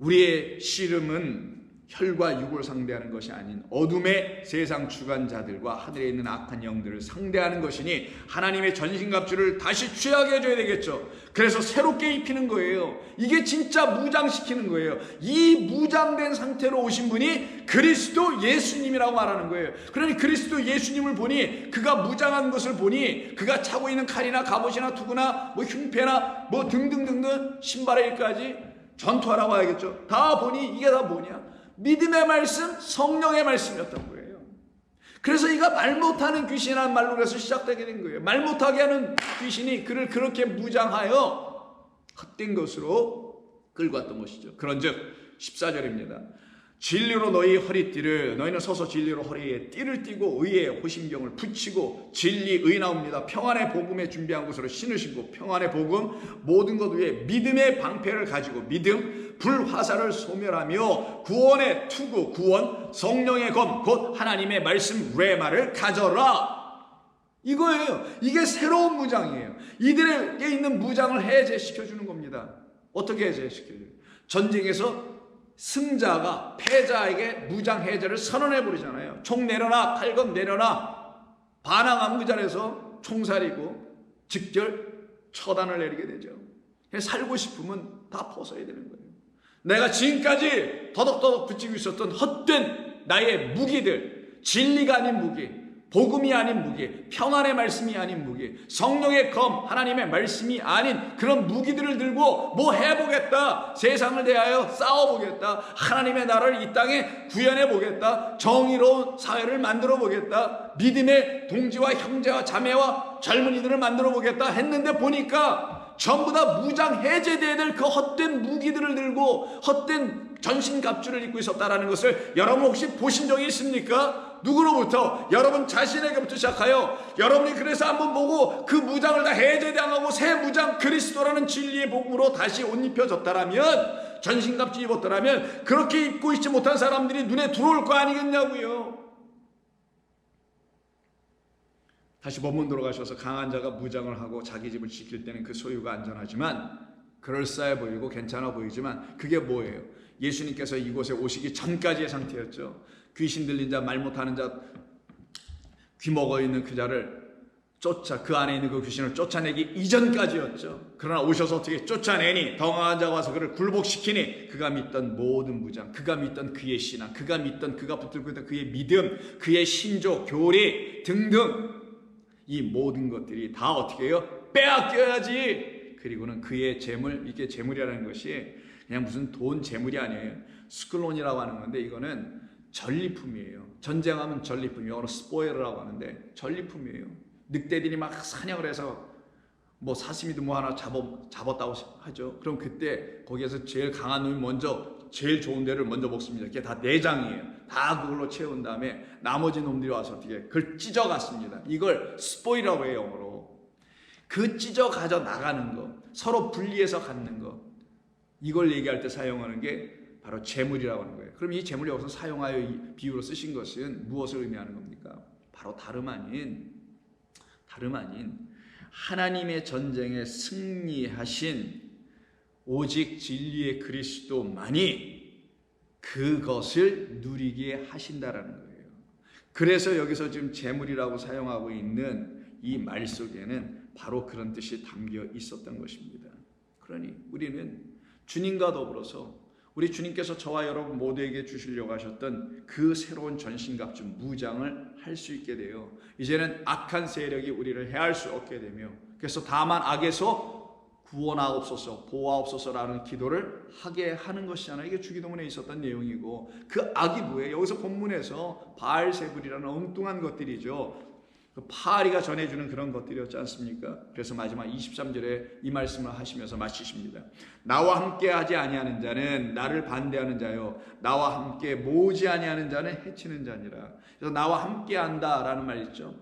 우리의 씨름은 혈과 육을 상대하는 것이 아닌 어둠의 세상 주관자들과 하늘에 있는 악한 영들을 상대하는 것이니 하나님의 전신갑주를 다시 취하게 해줘야 되겠죠. 그래서 새롭게 입히는 거예요. 이게 진짜 무장시키는 거예요. 이 무장된 상태로 오신 분이 그리스도 예수님이라고 말하는 거예요. 그러니 그리스도 예수님을 보니, 그가 무장한 것을 보니, 그가 차고 있는 칼이나 갑옷이나 투구나 뭐 흉패나 뭐 등등등등 신발의 일까지 전투하라고 해야겠죠. 다 보니 이게 다 뭐냐? 믿음의 말씀, 성령의 말씀이었던 거예요. 그래서 이가 말 못하는 귀신이라는 말로 그래서 시작되게 된 거예요. 말 못하게 하는 귀신이 그를 그렇게 무장하여 헛된 것으로 끌고 왔던 것이죠. 그런즉 14절입니다. 진리로 너희 허리띠를, 너희는 서서 진리로 허리에 띠를 띠고 의의 호심경을 붙이고 진리 의나옵니다. 평안의 복음에 준비한 것으로 신으시고 평안의 복음 모든 것 위에 믿음의 방패를 가지고 믿음 불화살을 소멸하며 구원의 투구 구원 성령의 검 곧 하나님의 말씀 레마를 가져라. 이거예요. 이게 새로운 무장이에요. 이들에게 있는 무장을 해제시켜 주는 겁니다. 어떻게 해제시켜줘요? 전쟁에서 승자가 패자에게 무장 해제를 선언해 버리잖아요. 총 내려놔, 칼검 내려놔. 반항하면 그 자리에서 총살이고 직결 처단을 내리게 되죠. 살고 싶으면 다 벗어야 되는 거예요. 내가 지금까지 더덕더덕 붙이고 있었던 헛된 나의 무기들, 진리가 아닌 무기, 복음이 아닌 무기, 평안의 말씀이 아닌 무기, 성령의 검, 하나님의 말씀이 아닌 그런 무기들을 들고 뭐 해보겠다, 세상을 대하여 싸워보겠다, 하나님의 나라를 이 땅에 구현해보겠다, 정의로운 사회를 만들어보겠다, 믿음의 동지와 형제와 자매와 젊은이들을 만들어보겠다 했는데 보니까 전부 다 무장 해제돼야 될 그 헛된 무기들을 들고 헛된 전신갑주를 입고 있었다는 것을 여러분 혹시 보신 적이 있습니까? 누구로부터? 여러분 자신에게부터 시작하여 여러분이 그래서 한번 보고 그 무장을 다 해제당하고 새 무장 그리스도라는 진리의 복음으로 다시 옷 입혀졌다라면, 전신갑주 입었더라면 그렇게 입고 있지 못한 사람들이 눈에 들어올 거 아니겠냐고요. 다시 본문 돌아가셔서 강한 자가 무장을 하고 자기 집을 지킬 때는 그 소유가 안전하지만, 그럴싸해 보이고 괜찮아 보이지만 그게 뭐예요? 예수님께서 이곳에 오시기 전까지의 상태였죠. 귀신 들린 자, 말 못하는 자, 귀 먹어 있는 그 자를 그 안에 있는 그 귀신을 쫓아내기 이전까지였죠. 그러나 오셔서 어떻게 쫓아내니? 더 강한 자가 와서 그를 굴복시키니 그가 믿던 모든 무장, 그가 믿던 그의 신앙, 그가 믿던 그가 붙들고 있던 그의 믿음, 그의 신조, 교리 등등 이 모든 것들이 다 어떻게 해요? 빼앗겨야지. 그리고는 그의 재물, 이게 재물이라는 것이 그냥 무슨 돈 재물이 아니에요. 스클론이라고 하는 건데 이거는 전리품이에요. 전쟁하면 전리품, 영어로 스포일러라고 하는데 전리품이에요. 늑대들이 막 사냥을 해서 뭐 사시미도 뭐 하나 잡았다고 하죠. 그럼 그때 거기에서 제일 강한 놈이 먼저 제일 좋은 데를 먼저 먹습니다. 그게 다 내장이에요. 다 그걸로 채운 다음에 나머지 놈들이 와서 어떻게 그걸 찢어갔습니다. 이걸 스포일러라고 해요, 영어로. 그 찢어 가져 나가는 거, 서로 분리해서 갖는 거, 이걸 얘기할 때 사용하는 게 바로 재물이라고 하는 거예요. 그럼 이 재물을 여기서 사용하여 이 비유로 쓰신 것은 무엇을 의미하는 겁니까? 바로 다름 아닌 하나님의 전쟁에 승리하신 오직 진리의 그리스도만이 그것을 누리게 하신다라는 거예요. 그래서 여기서 지금 재물이라고 사용하고 있는 이 말 속에는 바로 그런 뜻이 담겨 있었던 것입니다. 그러니 우리는 주님과 더불어서 우리 주님께서 저와 여러분 모두에게 주시려고 하셨던 그 새로운 전신갑주 무장을 할 수 있게 돼요. 이제는 악한 세력이 우리를 해할 수 없게 되며, 그래서 다만 악에서 구원하옵소서 보호하옵소서라는 기도를 하게 하는 것이잖아요. 이게 주기도문에 있었던 내용이고, 그 악이 뭐예요? 여기서 본문에서 바알세불이라는 엉뚱한 것들이죠. 그 파리가 전해주는 그런 것들이었지 않습니까? 그래서 마지막 23절에 이 말씀을 하시면서 마치십니다. 나와 함께 하지 아니하는 자는 나를 반대하는 자요, 나와 함께 모으지 아니하는 자는 해치는 자니라. 그래서 나와 함께 한다라는 말 있죠.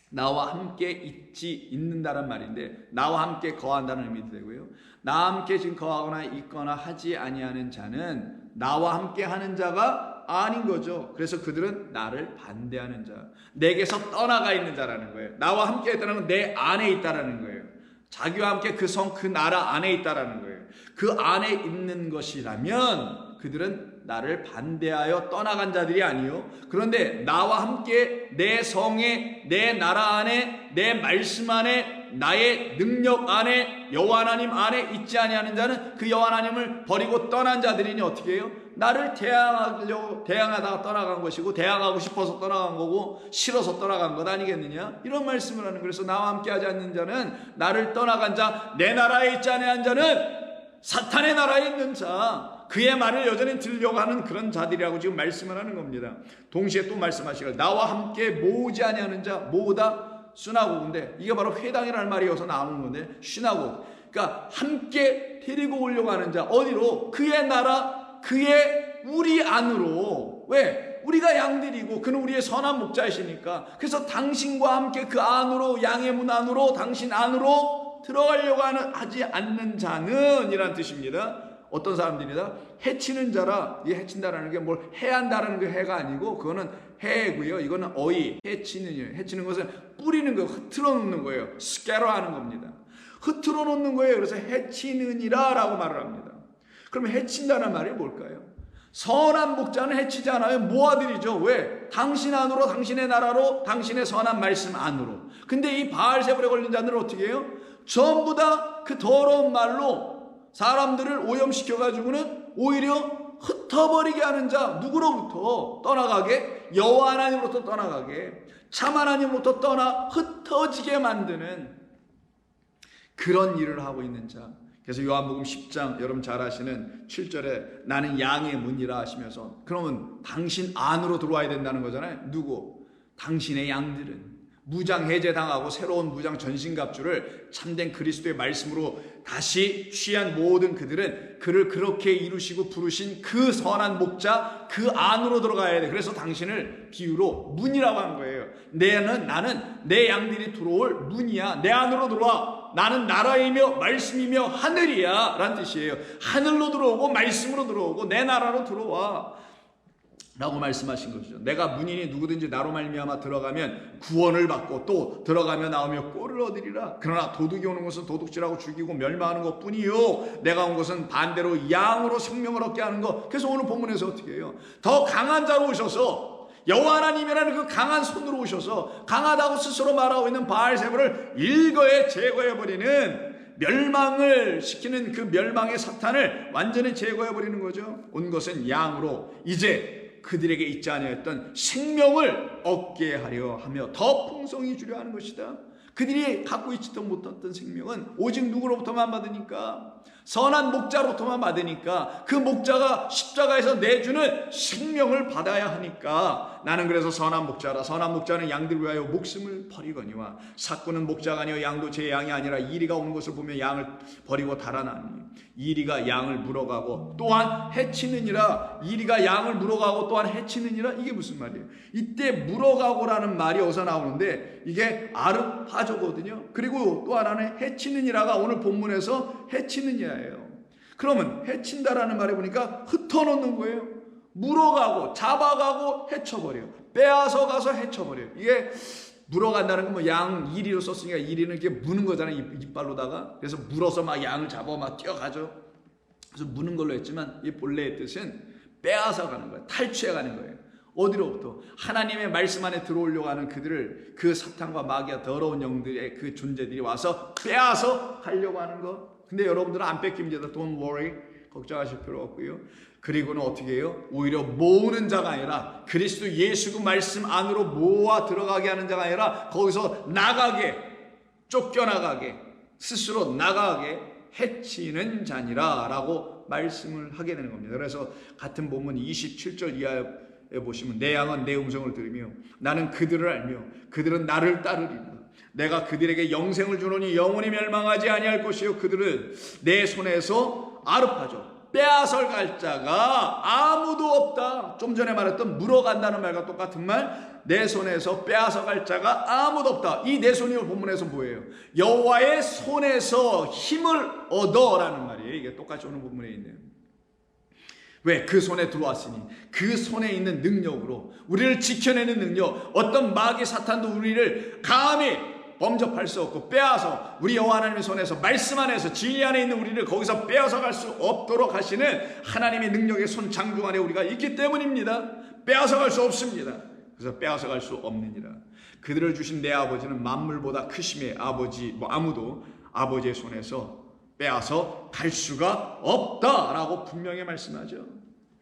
나와 함께 있는다는 말인데, 나와 함께 거한다는 의미도 되고요, 나와 함께 지금 거하거나 있거나 하지 아니하는 자는 나와 함께 하는 자가 아닌 거죠. 그래서 그들은 나를 반대하는 자, 내게서 떠나가 있는 자라는 거예요. 나와 함께 있다는 건 내 안에 있다라는 거예요. 자기와 함께 그 성, 그 나라 안에 있다라는 거예요. 그 안에 있는 것이라면 그들은 나를 반대하여 떠나간 자들이 아니요. 그런데 나와 함께 내 성에, 내 나라 안에, 내 말씀 안에, 나의 능력 안에, 여호와 하나님 안에 있지 아니하는 자는 그 여호와 하나님을 버리고 떠난 자들이니 어떻게 해요? 나를 대항하다가 떠나간 것이고, 대항하고 싶어서 떠나간 거고, 싫어서 떠나간 것 아니겠느냐? 이런 말씀을 하는 거예요. 그래서 나와 함께 하지 않는 자는 나를 떠나간 자, 내 나라에 있지 아니한 자는 사탄의 나라에 있는 자, 그의 말을 여전히 들으려고 하는 그런 자들이라고 지금 말씀을 하는 겁니다. 동시에 또 말씀하시길 나와 함께 모으지 아니하는 자, 모으다 수나고그인데 이게 바로 회당이라는 말이 여기서 나오는 건데, 시나고그, 그러니까 함께 데리고 오려고 하는 자, 어디로? 그의 나라, 그의 우리 안으로. 왜? 우리가 양들이고 그는 우리의 선한 목자이시니까. 그래서 당신과 함께 그 안으로, 양의 문 안으로, 당신 안으로 들어가려고 하지 않는 자는 이란 뜻입니다. 어떤 사람들이다? 해치는 자라. 이 해친다라는 게 뭘 해한다라는 게 해가 아니고 그거는 해고요. 이거는 어이, 해치는. 해치는 것은 뿌리는 거, 흐트러 놓는 거예요. 스캐러 하는 겁니다. 흐트러 놓는 거예요. 그래서 해치느니라 라고 말을 합니다. 그러면 해친다는 말이 뭘까요? 선한 목자는 해치지 않아요. 모아들이죠. 왜? 당신 안으로, 당신의 나라로, 당신의 선한 말씀 안으로. 근데 이 바알세불에 걸린 자들은 어떻게 해요? 전부 다 그 더러운 말로 사람들을 오염시켜가지고는 오히려 흩어버리게 하는 자, 누구로부터 떠나가게? 여호와 하나님으로부터 떠나가게, 참 하나님으로부터 떠나 흩어지게 만드는 그런 일을 하고 있는 자. 그래서 요한복음 10장 여러분 잘 아시는 7절에 나는 양의 문이라 하시면서, 그러면 당신 안으로 들어와야 된다는 거잖아요. 누구? 당신의 양들은 무장 해제당하고 새로운 무장 전신갑주를 참된 그리스도의 말씀으로 다시 취한 모든 그들은 그를 그렇게 이루시고 부르신 그 선한 목자, 그 안으로 들어가야 돼. 그래서 당신을 비유로 문이라고 한 거예요. 나는 내 양들이 들어올 문이야. 내 안으로 들어와. 나는 나라이며 말씀이며 하늘이야 라는 뜻이에요. 하늘로 들어오고 말씀으로 들어오고 내 나라로 들어와 라고 말씀하신 것이죠. 내가 문이니 누구든지 나로 말미암아 들어가면 구원을 받고 또 들어가며 나오며 꼴을 얻으리라. 그러나 도둑이 오는 것은 도둑질하고 죽이고 멸망하는 것뿐이요, 내가 온 것은 반대로 양으로 생명을 얻게 하는 것. 그래서 오늘 본문에서 어떻게 해요? 더 강한 자로 오셔서, 여호와 하나님이라는 그 강한 손으로 오셔서 강하다고 스스로 말하고 있는 바알세불을 일거에 제거해버리는, 멸망을 시키는 그 멸망의 사탄을 완전히 제거해버리는 거죠. 온 것은 양으로 이제 그들에게 있지 아니하였던 생명을 얻게 하려 하며 더 풍성히 주려 하는 것이다. 그들이 갖고 있지도 못했던 생명은 오직 누구로부터만 받으니까? 선한 목자로부터만 받으니까. 그 목자가 십자가에서 내주는 생명을 받아야 하니까. 나는 그래서 선한 목자라. 선한 목자는 양들을 위하여 목숨을 버리거니와 사꾼은 목자가 아니요 양도 제 양이 아니라 이리가 오는 것을 보며 양을 버리고 달아나니 이리가 양을 물어가고 또한 해치느니라. 이리가 양을 물어가고 또한 해치느니라. 이게 무슨 말이에요? 이때 물어가고라는 말이 어디서 나오는데 이게 아르파조거든요. 그리고 또 하나는 해치느니라가 오늘 본문에서 해치느니라예요. 그러면 해친다라는 말에 보니까 흩어놓는 거예요. 물어가고 잡아가고 해쳐버려요. 빼앗아 가서 해쳐버려요. 이게 물어간다는 건 뭐 양 이리로 썼으니까 이리는 이렇게 무는 거잖아요. 이빨로다가. 그래서 물어서 막 양을 잡아 막 뛰어가죠. 그래서 무는 걸로 했지만 이 본래의 뜻은 빼앗아 가는 거예요. 탈취해 가는 거예요. 어디로부터? 하나님의 말씀 안에 들어오려고 하는 그들을, 그 사탄과 마귀와 더러운 영들의 그 존재들이 와서 빼앗아 가려고 하는 거. 근데 여러분들은 안 뺏깁니다. Don't worry. 걱정하실 필요 없고요. 그리고는 어떻게 해요? 오히려 모으는 자가 아니라 그리스도 예수 그 말씀 안으로 모아 들어가게 하는 자가 아니라 거기서 나가게, 쫓겨나가게, 스스로 나가게 해치는 자니라 라고 말씀을 하게 되는 겁니다. 그래서 같은 본문 27절 이하에 보시면 내 양은 내 음성을 들으며 나는 그들을 알며 그들은 나를 따르리라. 내가 그들에게 영생을 주노니 영원히 멸망하지 아니할 것이요 그들은 내 손에서 아르파죠. 빼앗을 갈 자가 아무도 없다. 좀 전에 말했던 물어간다는 말과 똑같은 말, 내 손에서 빼앗아 갈 자가 아무도 없다. 이 내 손이 본문에서 뭐예요? 여호와의 손에서 힘을 얻어라는 말이에요. 이게 똑같이 오는 본문에 있네요. 왜? 그 손에 들어왔으니 그 손에 있는 능력으로 우리를 지켜내는 능력, 어떤 마귀 사탄도 우리를 감히 범접할 수 없고 빼앗아 우리 여호와 하나님의 손에서 말씀 안에서 진리 안에 있는 우리를 거기서 빼앗아 갈 수 없도록 하시는 하나님의 능력의 손 장중 안에 우리가 있기 때문입니다. 빼앗아 갈 수 없습니다. 그래서 빼앗아 갈 수 없느니라. 그들을 주신 내 아버지는 만물보다 크심에 아버지 아무도 아버지의 손에서 빼앗아 갈 수가 없다라고 분명히 말씀하죠.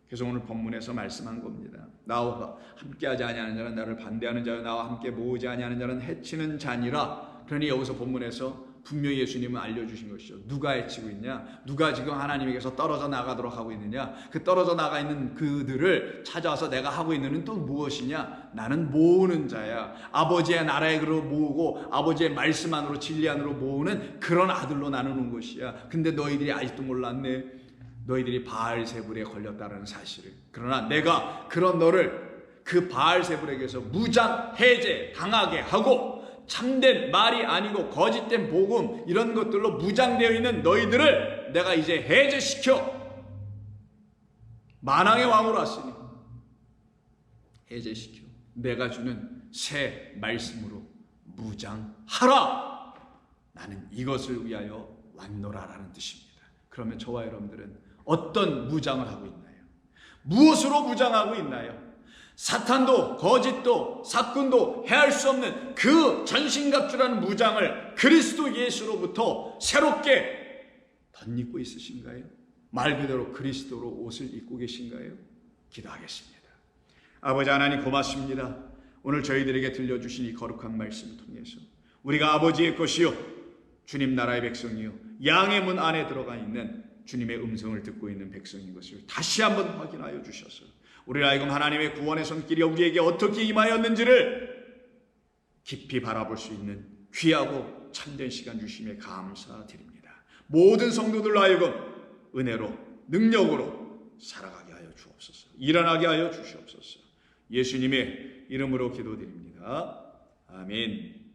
그래서 오늘 본문에서 말씀한 겁니다. 나와 함께하지 아니하는 자는 나를 반대하는 자요 나와 함께 모으지 아니하는 자는 해치는 자니라. 그러니 여기서 본문에서 분명히 예수님은 알려주신 것이죠. 누가 해치고 있냐? 누가 지금 하나님에게서 떨어져 나가도록 하고 있느냐? 그 떨어져 나가 있는 그들을 찾아와서 내가 하고 있는 또 무엇이냐? 나는 모으는 자야. 아버지의 나라의 그릇 모으고 아버지의 말씀 안으로 진리 안으로 모으는 그런 아들로 나는 온 것이야. 근데 너희들이 아직도 몰랐네. 너희들이 바알세불에 걸렸다는 사실을. 그러나 내가 그런 너를 그 바알세불에게서 무장 해제 당하게 하고 참된 말이 아니고 거짓된 복음 이런 것들로 무장되어 있는 너희들을 내가 이제 해제시켜 만왕의 왕으로 왔으니 해제시켜 내가 주는 새 말씀으로 무장하라. 나는 이것을 위하여 왔노라라는 뜻입니다. 그러면 저와 여러분들은 어떤 무장을 하고 있나요? 무엇으로 무장하고 있나요? 사탄도 거짓도 사꾼도 해할 수 없는 그 전신갑주라는 무장을 그리스도 예수로부터 새롭게 덧입고 있으신가요? 말 그대로 그리스도로 옷을 입고 계신가요? 기도하겠습니다. 아버지 하나님 고맙습니다. 오늘 저희들에게 들려주신 이 거룩한 말씀을 통해서 우리가 아버지의 것이요 주님 나라의 백성이요 양의 문 안에 들어가 있는 주님의 음성을 듣고 있는 백성인 것을 다시 한번 확인하여 주셔서 우리를 하여금 하나님의 구원의 손길이 우리에게 어떻게 임하였는지를 깊이 바라볼 수 있는 귀하고 참된 시간 주심에 감사드립니다. 모든 성도들로 하여금 은혜로 능력으로 살아가게 하여 주옵소서. 일어나게 하여 주시옵소서. 예수님의 이름으로 기도드립니다. 아멘.